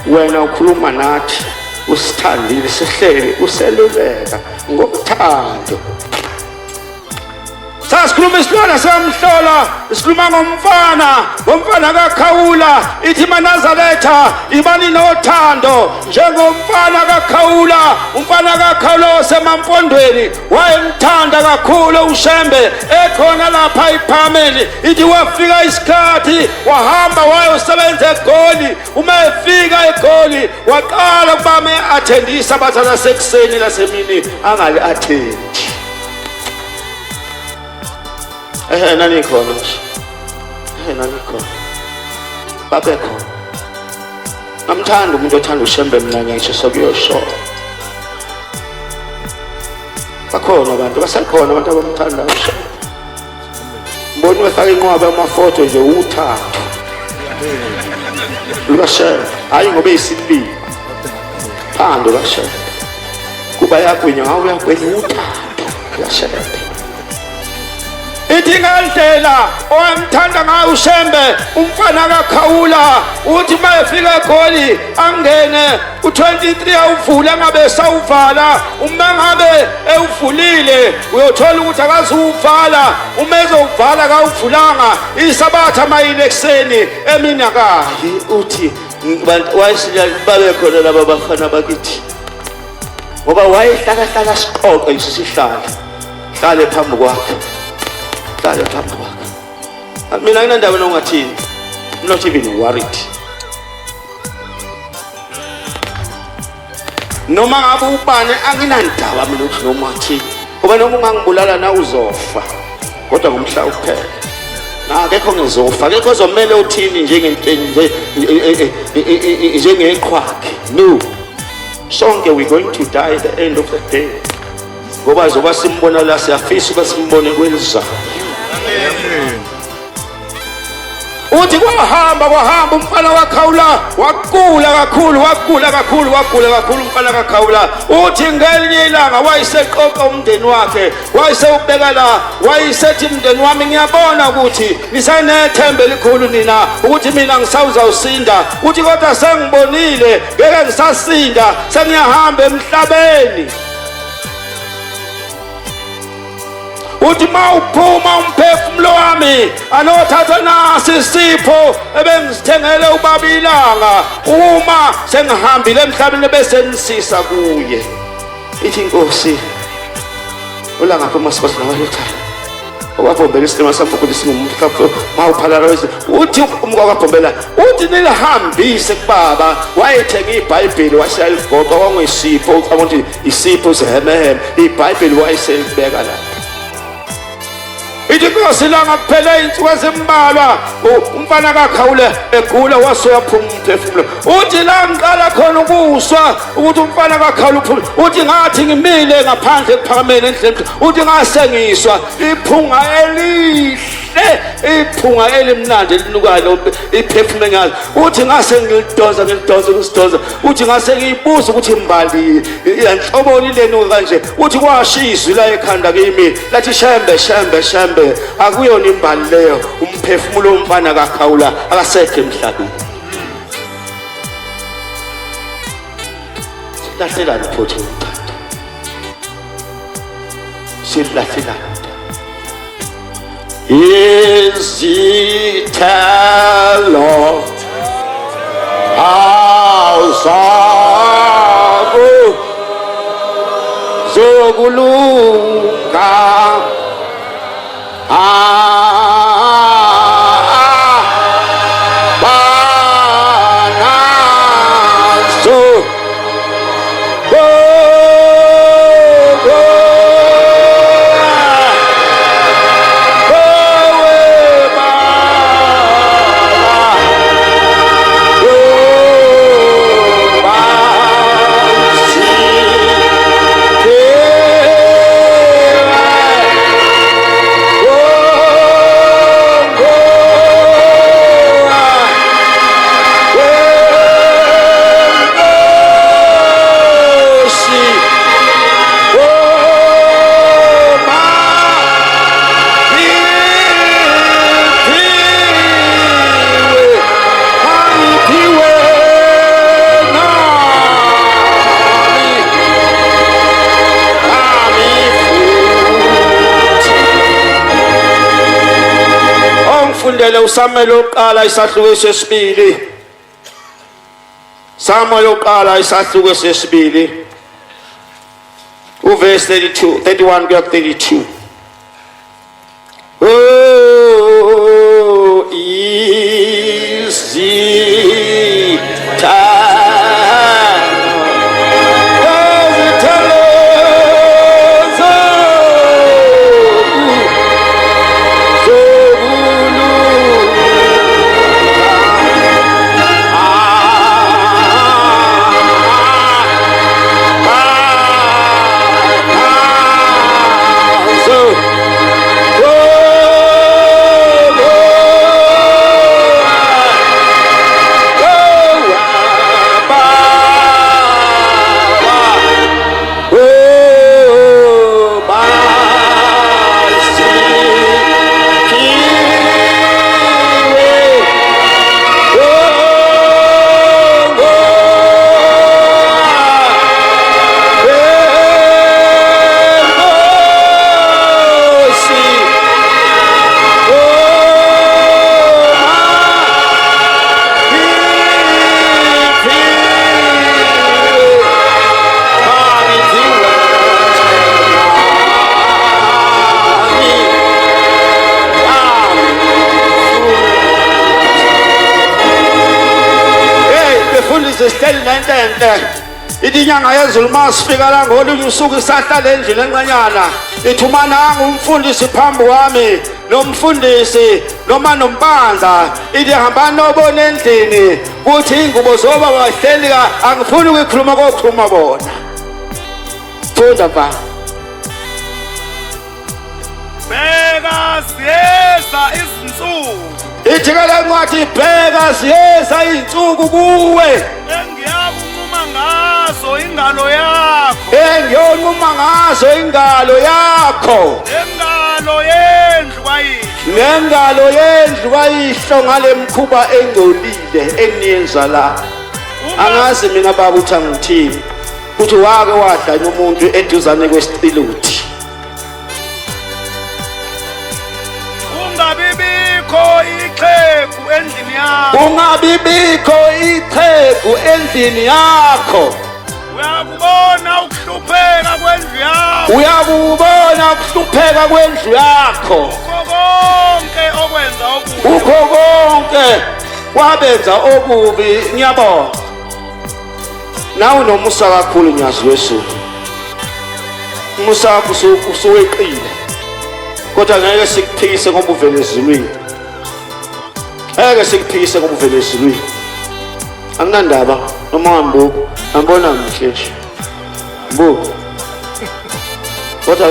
wena ukhuluma nathi usithandile sihleli useluleka ngokuthando. Sasikhuluma isilwana samhlola sikhuluma ngomfana kaKhawula ithi Nazaretha ibani nothando njengomfana kaKhawula. Umfana kaKhawula osemampondweni wayemthanda kakhulu uShembe ekhona lapha ePhameni. Ithi wafika isikhathi wahamba wayosebenza eGoli. Uma efika eGoli waqala ukuba me-athendisa abathana sekuseni lasemini angali attend. Nani khona nje, nani khona, babe khona. Namthanda umuntu othanda uShembe mina ngisho sokuyosho. Bakhona abantu, basekhona abantu abamthanda uShembe. Mbona wefaka inqwaba amafoto nje uthando. LukaShembe, hayi ngoba isibili. Phando kaShembe. Kuba yakwinya ngawe yakwenye uthando kaShembe. Ithi ngandlela owamthanda ngayo uShembe umfana kaKhawula uthi mayefika eGoli angene u23 awuvula ngabe sawuvala. Uma ngabe ewuvulile uyothola ukuthi akazuvala. Uma ezowuvala kawuvulanga isabatha mayile ekseni emini akayi. Uthi wayesinyali babe khona laba bafana bakithi ngoba wayehlala siqoqe isisihlala hlale phambi kwakhe. Hlale phambi kwakhe. Mina nginandaba nongathini. I'm not even worried. Noma ngabe ubani anginandaba mina ukuthi noma wathini. Ngoba noma ungangibulala na uzofa. Kodwa ngomhla uphela. Akekho ngizofa. Akekho ozomele uthini njengeqhwakhe. No. Sonke we going to die at the end of the day. Ngoba zoba simbona la siyafisa ukuba simbone kwelizayo. Uthi kwahamba umfana kaKhawula wagula kakhulu umfana kaKhawula. Uthi ngelinye ilanga wayiseqoqa umndeni wakhe wayisewubeka la wayisethi umndeni wami ngiyabona ukuthi nisanethembe elikhulu nina ukuthi mina ngisawuzawusinda. Uthi kodwa sengibonile ngeke ngisasinda sengiyahamba emhlabeni. Uthi mawuphuma umphefumulo wami anothatha nasi isipho ebengisithengele ubabilanga uma sengihambile emhlabeni bese nisisa kuye. Ithi inkosi ulangapha masipasi nawalethana okwabhombela isinema sakho ukuthi singumhlapho mawuphalalaze. Uthi umkwakabhombela uthi nilihambise kubaba wayethenga iBhayibheli wasiyaligoqa kwangiyisipho ukuthi isipho sehemeheme iBhayibheli wayeselibeka la. Ithi inkosi langa kuphela insuku ezimbalwa umfana kaKhawula egula wasoyaphuma umphefumulo. Uthi la ngiqala khona ukuswa ukuthi umfana kaKhawula uphuma. Uthi ngathi ngimile ngaphandle ekuPhakameni endlini. Uthi ngasengiswa iphunga elihle iphunga elimnandi elinukayo iphefumulo ngazo. Uthi ngase ngilidonsa. Uthi ngase ngiyibuza ukuthi imbali yanhloboni lenuka kanje. Uthi kwashizwa la ekhanda kimi lathi Shembe akuyona imbali leyo. Umphefumulo womfana kaKhawula akasekho emhlabeni. Silahlela iphotho uthando. Silahlela. Izithelo awuzaku zokulunga uSamuel oqala isahluko sesibili. Samuel oqala isahluko sesibili. Uverse 32, 31 kuya 32. Oh, easy time. Idinyanga yezulu masifika la ngolunye usuku isahlala endlini enqanyana ithumana umfundisi phambi kwami nomfundisi noma nompandla ithi hamba nobona endlini kuthi ingubo zoba bahleli angifuni ukukhuluma kokhuluma bona funda ba bheka siyeza izinsuku ithi ke le ncwadi bheka siyeza izinsuku kuwe engiyakunquma ngazo ingalo yakho engiyonquma ngazo ingalo yakho engalo yendlu kayihlo nengalo yendlu kayihlo ngale mkhuba engcolile eniyenza la angazi mina baba uthi angithini uthi wake wadlanya umuntu eduzane kwesiqiluthi ungabibikho ixhegu endlini yakho ungabibikho ixhegu endlini yakho uyakubona ukuhlupheka kwendlu yakho uyakubona ukuhlupheka kwendlu yakho ukho konke wabenza okubi ngiyabonga nawe nomusa kakhulu nyazi wesu umusa wakho usuweqile kodwa ngeke sikuphikise ngoba uvele ezulwini ngeke sikuphikise ngoba uvele ezulwini anginandaba noma ngambuku ngibona mhle nje mbuku kodwa